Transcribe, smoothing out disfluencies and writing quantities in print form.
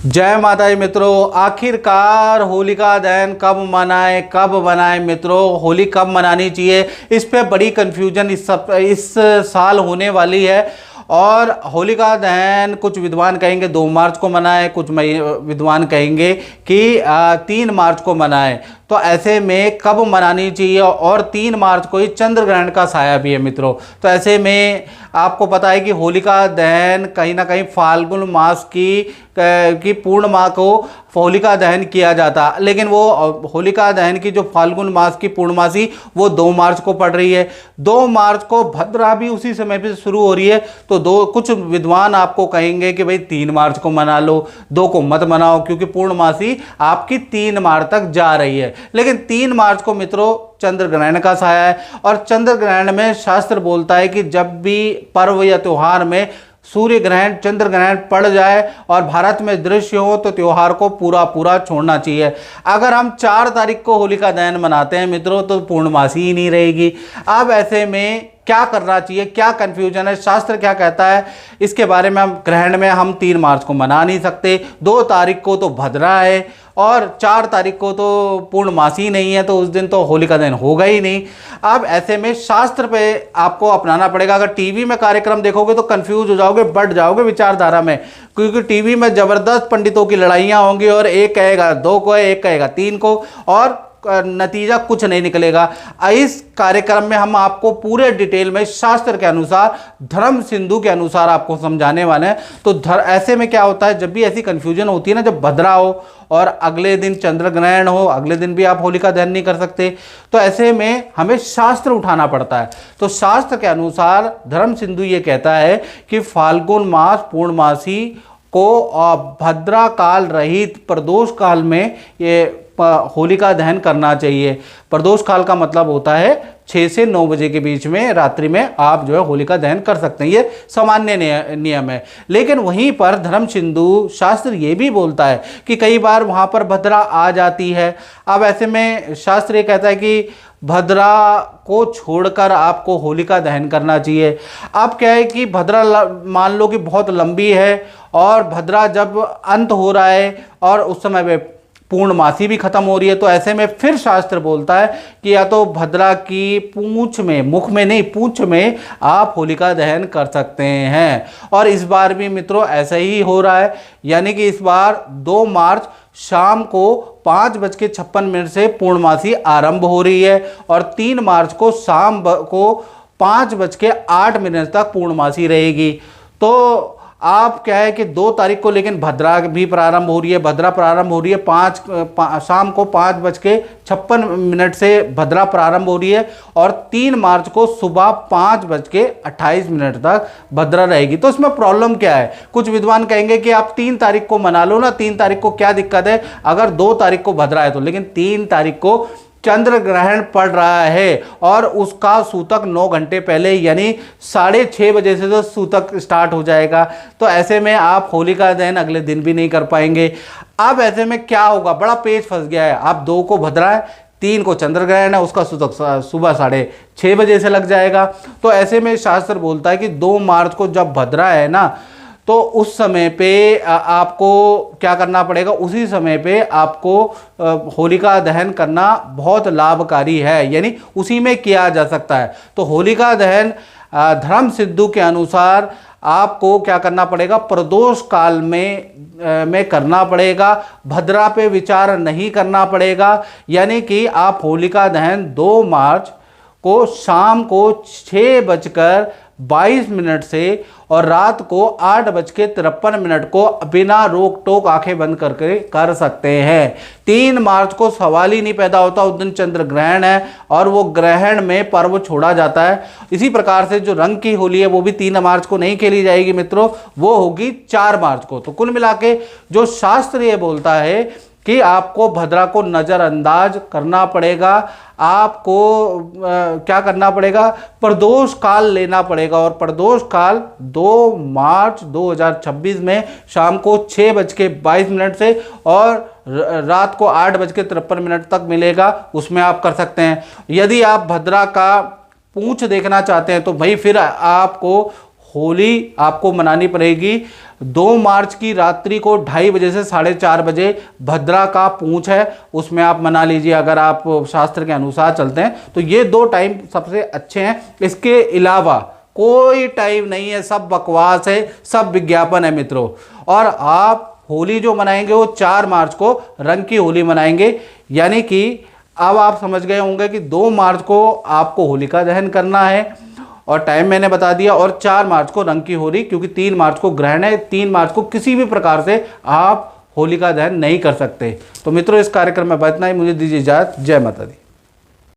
जय माता दी मित्रों। आखिरकार होलिका दहन कब मनाएं, कब बनाएं मित्रों, होली कब मनानी चाहिए, इस पे बड़ी कन्फ्यूजन इस साल होने वाली है। और होलिका दहन कुछ विद्वान कहेंगे 2 मार्च को मनाएं, कुछ विद्वान कहेंगे कि 3 मार्च को मनाएं। तो ऐसे में कब मनानी चाहिए, और 3 मार्च को ही चंद्र ग्रहण का साया भी है मित्रों। तो ऐसे में आपको पता है कि होलिका दहन कहीं ना कहीं फाल्गुन मास की पूर्णिमा को होलिका दहन किया जाता, लेकिन वो होलिका दहन की जो फाल्गुन मास की पूर्णमासी वो 2 मार्च को पड़ रही है। 2 मार्च को भद्रा भी उसी समय पे शुरू हो रही है। तो कुछ विद्वान आपको कहेंगे कि भाई 3 मार्च को मना लो, 2 को मत मनाओ, क्योंकि पूर्णमासी आपकी 3 मार्च तक जा रही है। लेकिन 3 मार्च को मित्रों चंद्र ग्रहण का साया है, और चंद्र ग्रहण में शास्त्र बोलता है कि जब भी पर्व या त्योहार में सूर्य ग्रहण चंद्र ग्रहण पड़ जाए और भारत में दृश्य हो तो त्योहार को पूरा पूरा छोड़ना चाहिए। अगर हम 4 तारीख को होलिका दहन मनाते हैं मित्रों तो पूर्णमासी ही नहीं रहेगी। अब ऐसे में क्या करना चाहिए, क्या कंफ्यूजन है, शास्त्र क्या कहता है, इसके बारे में। हम ग्रहण में हम 3 मार्च को मना नहीं सकते, 2 तारीख को तो भद्रा है और 4 तारीख को तो पूर्णमासी नहीं है, तो उस दिन तो होलिका दहन होगा ही नहीं। अब ऐसे में शास्त्र पे आपको अपनाना पड़ेगा। अगर टीवी में कार्यक्रम देखोगे तो कंफ्यूज हो जाओगे, बढ़ जाओगे विचारधारा में, क्योंकि टीवी में जबरदस्त पंडितों की लड़ाइयाँ होंगी, और एक कहेगा 2 को है, एक कहेगा 3 को, और नतीजा कुछ नहीं निकलेगा। इस कार्यक्रम में हम आपको पूरे डिटेल में शास्त्र के अनुसार, धर्म सिंधु के अनुसार आपको समझाने वाले हैं। तो ऐसे में क्या होता है, जब भी ऐसी कंफ्यूजन होती है ना, जब भद्रा हो और अगले दिन चंद्र ग्रहण हो, अगले दिन भी आप होलिका दहन नहीं कर सकते, तो ऐसे में हमें शास्त्र उठाना पड़ता है। तो शास्त्र के अनुसार धर्म सिंधु ये कहता है कि फाल्गुन मास पूर्णमासी को भद्रा काल रहित प्रदोष काल में ये होलिका दहन करना चाहिए। प्रदोष काल का मतलब होता है 6 से 9 बजे के बीच में रात्रि में आप जो है होलिका दहन कर सकते हैं, ये सामान्य नियम है। लेकिन वहीं पर धर्म सिंधु शास्त्र ये भी बोलता है कि कई बार वहाँ पर भद्रा आ जाती है। अब ऐसे में शास्त्र ये कहता है कि भद्रा को छोड़कर आपको होलिका दहन करना चाहिए। अब क्या है कि भद्रा मान लो कि बहुत लंबी है, और भद्रा जब अंत हो रहा है और उस समय पे पूर्णमासी भी खत्म हो रही है, तो ऐसे में फिर शास्त्र बोलता है कि या तो भद्रा की पूंछ में, मुख में नहीं, पूंछ में आप होलिका दहन कर सकते हैं। और इस बार भी मित्रों ऐसा ही हो रहा है, यानी कि इस बार 2 मार्च शाम को 5:56 से पूर्णमासी आरंभ हो रही है, और 3 मार्च को शाम को 5:08 तक पूर्णमासी रहेगी। तो आप क्या है कि 2 तारीख को लेकिन भद्रा भी प्रारंभ हो रही है। भद्रा प्रारंभ हो रही है शाम को 5:56 से भद्रा प्रारंभ हो रही है, और 3 मार्च को सुबह 5:28 तक भद्रा रहेगी। तो इसमें प्रॉब्लम क्या है, कुछ विद्वान कहेंगे कि आप 3 तारीख को मना लो ना, 3 तारीख को क्या दिक्कत है अगर 2 तारीख को भद्रा है तो। लेकिन 3 तारीख को चंद्र ग्रहण पड़ रहा है, और उसका सूतक 9 घंटे पहले यानी 6:30 बजे से तो सूतक स्टार्ट हो जाएगा। तो ऐसे में आप होलिका दहन अगले दिन भी नहीं कर पाएंगे। अब ऐसे में क्या होगा, बड़ा पेच फंस गया है। आप 2 को भद्रा है, 3 को चंद्र ग्रहण है, उसका सूतक सुबह 6:30 बजे से लग जाएगा। तो ऐसे में शास्त्र बोलता है कि 2 मार्च को जब भद्रा है ना, तो उस समय पे आपको क्या करना पड़ेगा, उसी समय पे आपको होलिका दहन करना बहुत लाभकारी है, यानी उसी में किया जा सकता है। तो होलिका दहन धर्म सिद्धू के अनुसार आपको क्या करना पड़ेगा, प्रदोष काल में करना पड़ेगा, भद्रा पे विचार नहीं करना पड़ेगा। यानी कि आप होलिका दहन 2 मार्च को शाम को 6:22 से और रात को 8:53 को बिना रोक टोक आंखें बंद करके कर सकते हैं। 3 मार्च को सवाल ही नहीं पैदा होता, उस दिन चंद्र ग्रहण है और वो ग्रहण में पर्व छोड़ा जाता है। इसी प्रकार से जो रंग की होली है वो भी 3 मार्च को नहीं खेली जाएगी मित्रों, वो होगी 4 मार्च को। तो कुल मिला के जो शास्त्र ये बोलता है कि आपको भद्रा को नज़रअंदाज करना पड़ेगा, आपको क्या करना पड़ेगा, प्रदोष काल लेना पड़ेगा। और प्रदोष काल 2 मार्च 2026 में शाम को 6:22 से और रात को 8:53 तक मिलेगा, उसमें आप कर सकते हैं। यदि आप भद्रा का पूंछ देखना चाहते हैं तो भाई फिर आपको होली आपको मनानी पड़ेगी 2 मार्च की रात्रि को 2:30 बजे से 4:30 बजे भद्रा का पूंछ है, उसमें आप मना लीजिए। अगर आप शास्त्र के अनुसार चलते हैं तो ये 2 टाइम सबसे अच्छे हैं। इसके अलावा कोई टाइम नहीं है, सब बकवास है, सब विज्ञापन है मित्रों। और आप होली जो मनाएंगे वो 4 मार्च को रंग की होली मनाएंगे, यानी कि अब आप समझ गए होंगे कि 2 मार्च को आपको होलिका दहन करना है और टाइम मैंने बता दिया, और 4 मार्च को रंग की होली, क्योंकि 3 मार्च को ग्रहण है। 3 मार्च को किसी भी प्रकार से आप होलिका दहन नहीं कर सकते। तो मित्रों, इस कार्यक्रम में इतना ही। मुझे दीजिए इजाजत। जय माता दी।